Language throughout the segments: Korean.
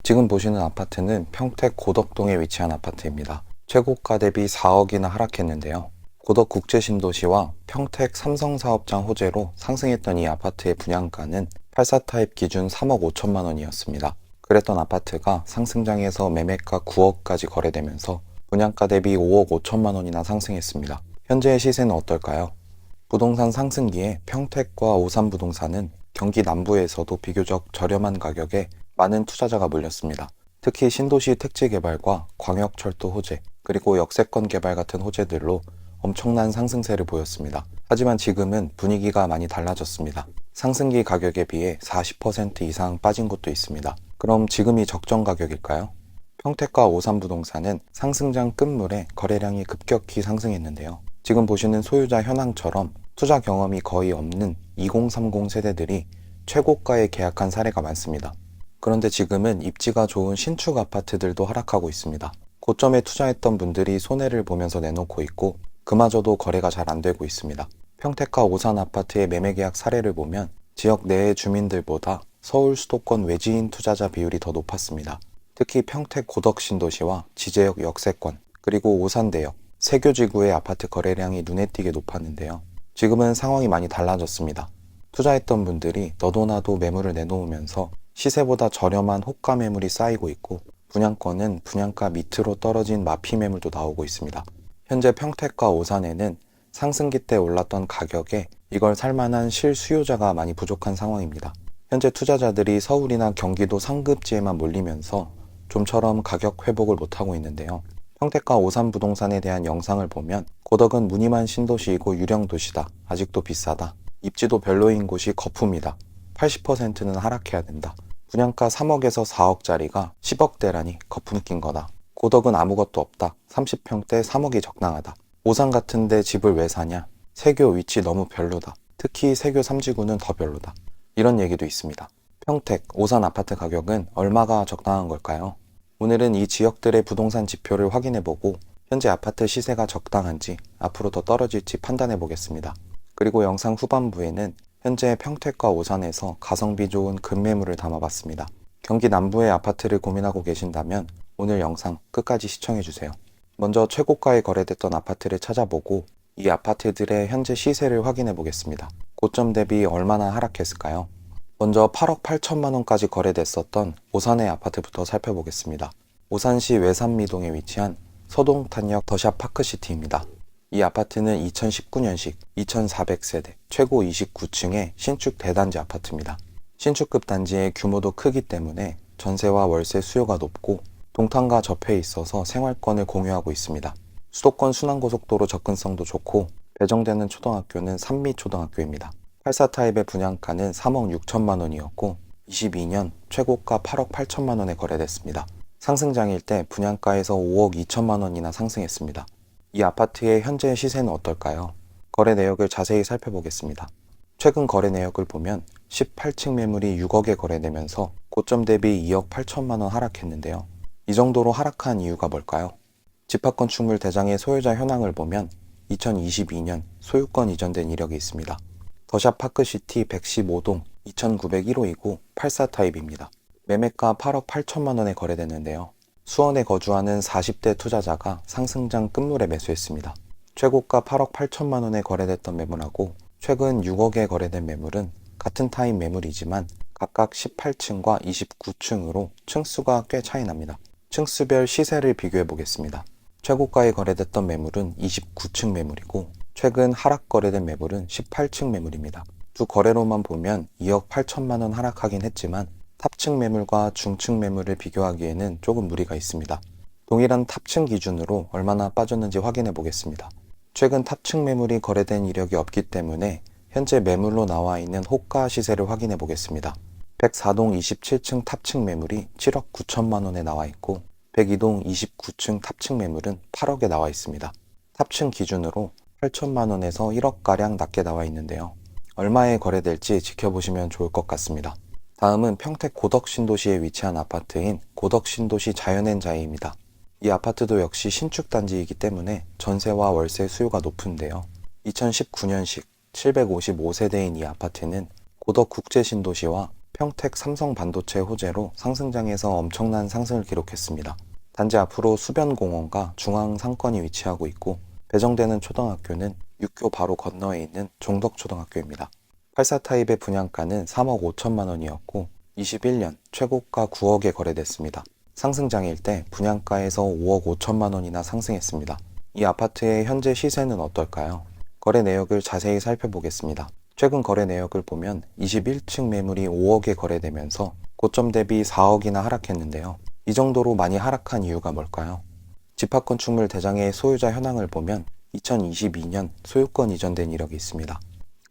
지금 보시는 아파트는 평택 고덕동에 위치한 아파트입니다. 최고가 대비 4억이나 하락했는데요. 고덕 국제신도시와 평택 삼성사업장 호재로 상승했던 이 아파트의 분양가는 84타입 기준 3억 5천만 원이었습니다. 그랬던 아파트가 상승장에서 매매가 9억까지 거래되면서 분양가 대비 5억 5천만 원이나 상승했습니다. 현재의 시세는 어떨까요? 부동산 상승기에 평택과 오산부동산은 경기 남부에서도 비교적 저렴한 가격에 많은 투자자가 몰렸습니다. 특히 신도시 택지 개발과 광역철도 호재, 그리고 역세권 개발 같은 호재들로 엄청난 상승세를 보였습니다. 하지만 지금은 분위기가 많이 달라졌습니다. 상승기 가격에 비해 40% 이상 빠진 곳도 있습니다. 그럼 지금이 적정 가격일까요? 평택과 오산부동산은 상승장 끝물에 거래량이 급격히 상승했는데요. 지금 보시는 소유자 현황처럼 투자 경험이 거의 없는 2030 세대들이 최고가에 계약한 사례가 많습니다. 그런데 지금은 입지가 좋은 신축 아파트들도 하락하고 있습니다. 고점에 투자했던 분들이 손해를 보면서 내놓고 있고 그마저도 거래가 잘 안 되고 있습니다. 평택과 오산 아파트의 매매 계약 사례를 보면 지역 내의 주민들보다 서울 수도권 외지인 투자자 비율이 더 높았습니다. 특히 평택 고덕 신도시와 지제역 역세권, 그리고 오산대역, 세교지구의 아파트 거래량이 눈에 띄게 높았는데요. 지금은 상황이 많이 달라졌습니다. 투자했던 분들이 너도나도 매물을 내놓으면서 시세보다 저렴한 호가 매물이 쌓이고 있고 분양권은 분양가 밑으로 떨어진 마피 매물도 나오고 있습니다. 현재 평택과 오산에는 상승기 때 올랐던 가격에 이걸 살만한 실수요자가 많이 부족한 상황입니다. 현재 투자자들이 서울이나 경기도 상급지에만 몰리면서 좀처럼 가격 회복을 못하고 있는데요. 평택과 오산 부동산에 대한 영상을 보면 고덕은 무늬만 신도시이고 유령 도시다. 아직도 비싸다. 입지도 별로인 곳이 거품이다. 80%는 하락해야 된다. 분양가 3억에서 4억짜리가 10억대라니 거품 낀 거다. 고덕은 아무것도 없다. 30평대 3억이 적당하다. 오산 같은데 집을 왜 사냐? 세교 위치 너무 별로다. 특히 세교 3지구는 더 별로다. 이런 얘기도 있습니다. 평택, 오산 아파트 가격은 얼마가 적당한 걸까요? 오늘은 이 지역들의 부동산 지표를 확인해보고 현재 아파트 시세가 적당한지 앞으로 더 떨어질지 판단해보겠습니다. 그리고 영상 후반부에는 현재 평택과 오산에서 가성비 좋은 급매물을 담아봤습니다. 경기 남부의 아파트를 고민하고 계신다면 오늘 영상 끝까지 시청해주세요. 먼저 최고가에 거래됐던 아파트를 찾아보고 이 아파트들의 현재 시세를 확인해보겠습니다. 고점 대비 얼마나 하락했을까요? 먼저 8억 8천만 원까지 거래됐었던 오산의 아파트부터 살펴보겠습니다. 오산시 외산미동에 위치한 서동탄역 더샵 파크시티입니다. 이 아파트는 2019년식 2400세대 최고 29층의 신축 대단지 아파트입니다. 신축급 단지의 규모도 크기 때문에 전세와 월세 수요가 높고 동탄과 접해 있어서 생활권을 공유하고 있습니다. 수도권 순환고속도로 접근성도 좋고 배정되는 초등학교는 산미초등학교입니다. 84타입의 분양가는 3억 6천만 원이었고 22년 최고가 8억 8천만 원에 거래됐습니다. 상승장일 때 분양가에서 5억 2천만 원이나 상승했습니다. 이 아파트의 현재 시세는 어떨까요? 거래 내역을 자세히 살펴보겠습니다. 최근 거래 내역을 보면 18층 매물이 6억에 거래되면서 고점 대비 2억 8천만 원 하락했는데요. 이 정도로 하락한 이유가 뭘까요? 집합건축물 대장의 소유자 현황을 보면 2022년 소유권 이전된 이력이 있습니다. 더샵 파크시티 115동 2901호이고 84타입입니다. 매매가 8억 8천만 원에 거래됐는데요. 수원에 거주하는 40대 투자자가 상승장 끝물에 매수했습니다. 최고가 8억 8천만 원에 거래됐던 매물하고 최근 6억에 거래된 매물은 같은 타입 매물이지만 각각 18층과 29층으로 층수가 꽤 차이 납니다. 층수별 시세를 비교해 보겠습니다. 최고가에 거래됐던 매물은 29층 매물이고 최근 하락 거래된 매물은 18층 매물입니다. 두 거래로만 보면 2억 8천만 원 하락하긴 했지만 탑층 매물과 중층 매물을 비교하기에는 조금 무리가 있습니다. 동일한 탑층 기준으로 얼마나 빠졌는지 확인해 보겠습니다. 최근 탑층 매물이 거래된 이력이 없기 때문에 현재 매물로 나와 있는 호가 시세를 확인해 보겠습니다. 104동 27층 탑층 매물이 7억 9천만 원에 나와 있고 102동 29층 탑층 매물은 8억에 나와 있습니다. 탑층 기준으로 8천만 원에서 1억가량 낮게 나와 있는데요. 얼마에 거래될지 지켜보시면 좋을 것 같습니다. 다음은 평택 고덕신도시에 위치한 아파트인 고덕신도시 자연엔자이입니다. 이 아파트도 역시 신축 단지이기 때문에 전세와 월세 수요가 높은데요. 2019년식 755세대인 이 아파트는 고덕국제신도시와 평택 삼성반도체 호재로 상승장에서 엄청난 상승을 기록했습니다. 단지 앞으로 수변공원과 중앙상권이 위치하고 있고 배정되는 초등학교는 육교 바로 건너에 있는 종덕초등학교입니다. 84 타입의 분양가는 3억 5천만 원이었고 21년 최고가 9억에 거래됐습니다. 상승장일 때 분양가에서 5억 5천만 원이나 상승했습니다. 이 아파트의 현재 시세는 어떨까요? 거래 내역을 자세히 살펴보겠습니다. 최근 거래 내역을 보면 21층 매물이 5억에 거래되면서 고점 대비 4억이나 하락했는데요. 이 정도로 많이 하락한 이유가 뭘까요? 집합건축물 대장의 소유자 현황을 보면 2022년 소유권 이전된 이력이 있습니다.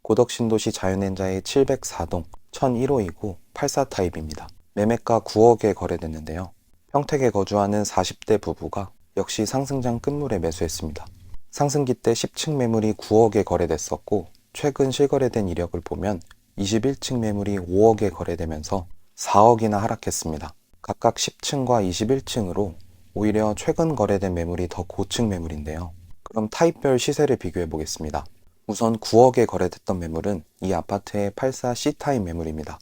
고덕신도시 자연엔자의 704동 1001호이고 84 타입입니다. 매매가 9억에 거래됐는데요. 평택에 거주하는 40대 부부가 역시 상승장 끝물에 매수했습니다. 상승기 때 10층 매물이 9억에 거래됐었고 최근 실거래된 이력을 보면 21층 매물이 5억에 거래되면서 4억이나 하락했습니다. 각각 10층과 21층으로 오히려 최근 거래된 매물이 더 고층 매물인데요. 그럼 타입별 시세를 비교해 보겠습니다. 우선 9억에 거래됐던 매물은 이 아파트의 84C 타입 매물입니다.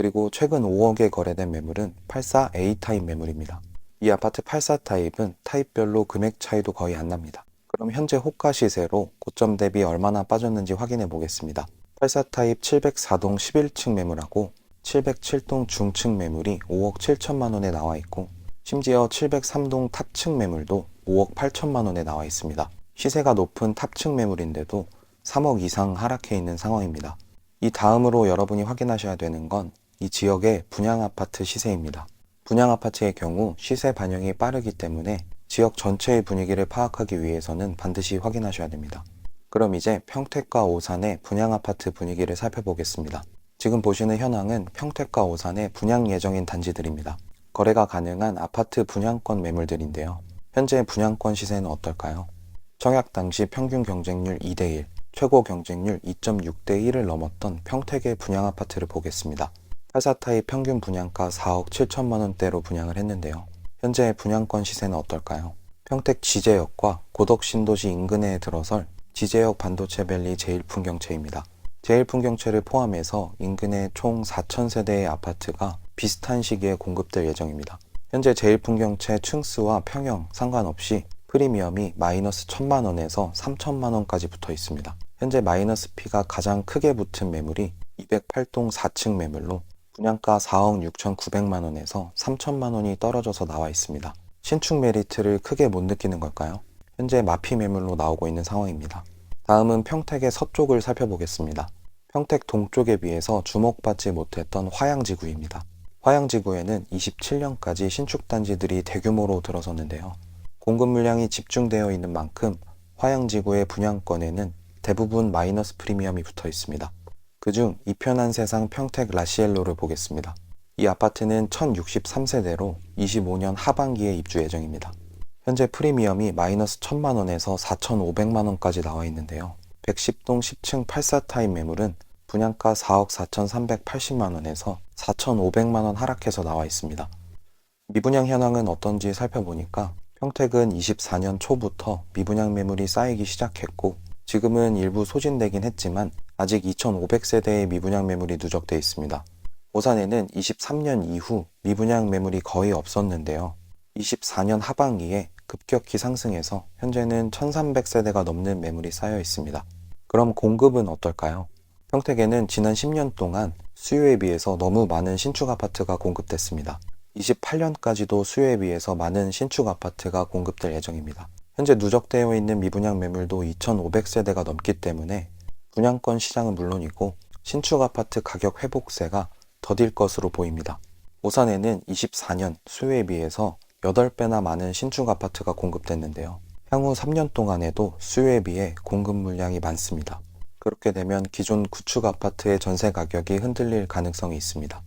그리고 최근 5억에 거래된 매물은 84A 타입 매물입니다. 이 아파트 84 타입은 타입별로 금액 차이도 거의 안 납니다. 그럼 현재 호가 시세로 고점 대비 얼마나 빠졌는지 확인해 보겠습니다. 84 타입 704동 11층 매물하고 707동 중층 매물이 5억 7천만 원에 나와 있고 심지어 703동 탑층 매물도 5억 8천만 원에 나와 있습니다. 시세가 높은 탑층 매물인데도 3억 이상 하락해 있는 상황입니다. 이 다음으로 여러분이 확인하셔야 되는 건 이 지역의 분양아파트 시세입니다. 분양아파트의 경우 시세 반영이 빠르기 때문에 지역 전체의 분위기를 파악하기 위해서는 반드시 확인하셔야 됩니다. 그럼 이제 평택과 오산의 분양아파트 분위기를 살펴보겠습니다. 지금 보시는 현황은 평택과 오산의 분양 예정인 단지들입니다. 거래가 가능한 아파트 분양권 매물들인데요. 현재 분양권 시세는 어떨까요? 청약 당시 평균 경쟁률 2대1, 최고 경쟁률 2.6대1을 넘었던 평택의 분양아파트를 보겠습니다. 84 타입 평균 분양가 4억 7천만 원대로 분양을 했는데요. 현재 분양권 시세는 어떨까요? 평택 지제역과 고덕신도시 인근에 들어설 지제역 반도체밸리 제1풍경채입니다. 제1풍경채를 포함해서 인근에 총 4,000세대의 아파트가 비슷한 시기에 공급될 예정입니다. 현재 제1풍경채 층수와 평형 상관없이 프리미엄이 마이너스 1,000만 원에서 3,000만 원까지 붙어 있습니다. 현재 마이너스 P가 가장 크게 붙은 매물이 208동 4층 매물로 분양가 4억 6,900만 원에서 3천만 원이 떨어져서 나와 있습니다. 신축 메리트를 크게 못 느끼는 걸까요? 현재 마피 매물로 나오고 있는 상황입니다. 다음은 평택의 서쪽을 살펴보겠습니다. 평택 동쪽에 비해서 주목받지 못했던 화양지구입니다. 화양지구에는 27년까지 신축단지들이 대규모로 들어섰는데요. 공급 물량이 집중되어 있는 만큼 화양지구의 분양권에는 대부분 마이너스 프리미엄이 붙어 있습니다. 그중 이편한 세상 평택 라시엘로를 보겠습니다. 이 아파트는 1063세대로 25년 하반기에 입주 예정입니다. 현재 프리미엄이 마이너스 1,000만 원에서 4,500만 원까지 나와 있는데요. 110동 10층 84 타입 매물은 분양가 4억 4,380만 원에서 4,500만 원 하락해서 나와 있습니다. 미분양 현황은 어떤지 살펴보니까 평택은 24년 초부터 미분양 매물이 쌓이기 시작했고 지금은 일부 소진되긴 했지만 아직 2,500세대의 미분양 매물이 누적돼 있습니다. 오산에는 23년 이후 미분양 매물이 거의 없었는데요. 24년 하반기에 급격히 상승해서 현재는 1,300세대가 넘는 매물이 쌓여 있습니다. 그럼 공급은 어떨까요? 평택에는 지난 10년 동안 수요에 비해서 너무 많은 신축 아파트가 공급됐습니다. 28년까지도 수요에 비해서 많은 신축 아파트가 공급될 예정입니다. 현재 누적되어 있는 미분양 매물도 2,500세대가 넘기 때문에 분양권 시장은 물론이고 신축 아파트 가격 회복세가 더딜 것으로 보입니다. 오산에는 24년 수요에 비해서 8배나 많은 신축 아파트가 공급됐는데요. 향후 3년 동안에도 수요에 비해 공급 물량이 많습니다. 그렇게 되면 기존 구축 아파트의 전세 가격이 흔들릴 가능성이 있습니다.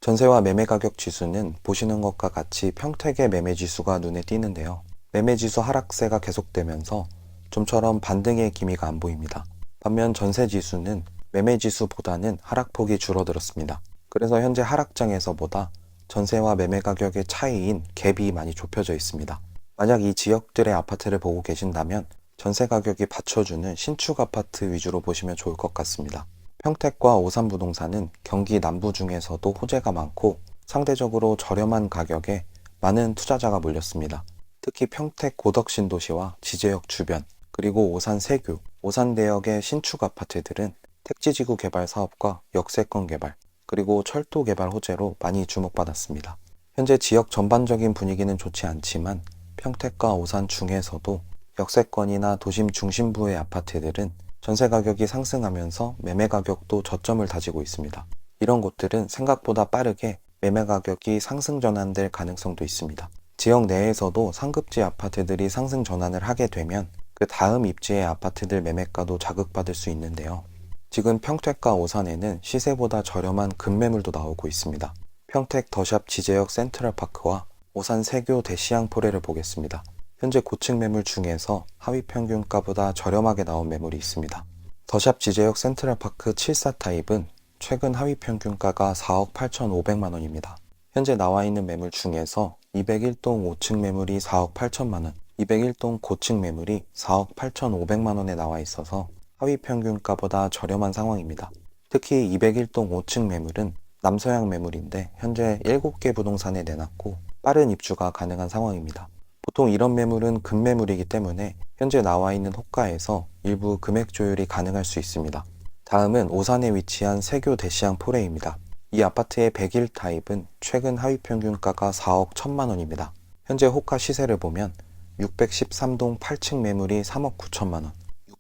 전세와 매매 가격 지수는 보시는 것과 같이 평택의 매매 지수가 눈에 띄는데요. 매매 지수 하락세가 계속되면서 좀처럼 반등의 기미가 안 보입니다. 반면 전세 지수는 매매 지수보다는 하락폭이 줄어들었습니다. 그래서 현재 하락장에서보다 전세와 매매 가격의 차이인 갭이 많이 좁혀져 있습니다. 만약 이 지역들의 아파트를 보고 계신다면 전세 가격이 받쳐주는 신축 아파트 위주로 보시면 좋을 것 같습니다. 평택과 오산부동산은 경기 남부 중에서도 호재가 많고 상대적으로 저렴한 가격에 많은 투자자가 몰렸습니다. 특히 평택 고덕신도시와 지제역 주변, 그리고 오산 세교, 오산대역의 신축 아파트들은 택지지구 개발 사업과 역세권 개발, 그리고 철도 개발 호재로 많이 주목받았습니다. 현재 지역 전반적인 분위기는 좋지 않지만 평택과 오산 중에서도 역세권이나 도심 중심부의 아파트들은 전세 가격이 상승하면서 매매 가격도 저점을 다지고 있습니다. 이런 곳들은 생각보다 빠르게 매매 가격이 상승 전환될 가능성도 있습니다. 지역 내에서도 상급지 아파트들이 상승 전환을 하게 되면 그 다음 입지의 아파트들 매매가도 자극받을 수 있는데요. 지금 평택과 오산에는 시세보다 저렴한 급매물도 나오고 있습니다. 평택 더샵 지제역 센트럴파크와 오산 세교 대시양포레를 보겠습니다. 현재 고층 매물 중에서 하위 평균가보다 저렴하게 나온 매물이 있습니다. 더샵 지제역 센트럴파크 74 타입은 최근 하위 평균가가 4억 8,500만 원입니다. 현재 나와 있는 매물 중에서 201동 5층 매물이 4억 8천만 원, 201동 고층 매물이 4억 8,500만 원에 나와 있어서 하위 평균가보다 저렴한 상황입니다. 특히 201동 5층 매물은 남서양 매물인데 현재 7개 부동산에 내놨고 빠른 입주가 가능한 상황입니다. 보통 이런 매물은 급매물이기 때문에 현재 나와 있는 호가에서 일부 금액 조율이 가능할 수 있습니다. 다음은 오산에 위치한 세교 대시양 포레입니다. 이 아파트의 101 타입은 최근 하위 평균가가 4억 1천만 원입니다. 현재 호가 시세를 보면 613동 8층 매물이 3억 9천만 원,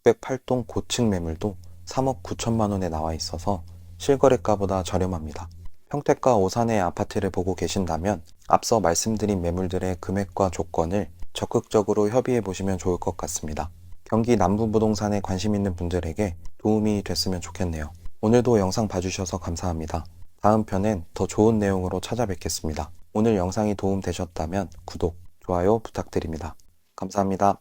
608동 고층 매물도 3억 9천만 원에 나와 있어서 실거래가보다 저렴합니다. 평택과 오산의 아파트를 보고 계신다면 앞서 말씀드린 매물들의 금액과 조건을 적극적으로 협의해 보시면 좋을 것 같습니다. 경기 남부부동산에 관심 있는 분들에게 도움이 됐으면 좋겠네요. 오늘도 영상 봐주셔서 감사합니다. 다음 편엔 더 좋은 내용으로 찾아뵙겠습니다. 오늘 영상이 도움되셨다면 구독, 좋아요 부탁드립니다. 감사합니다.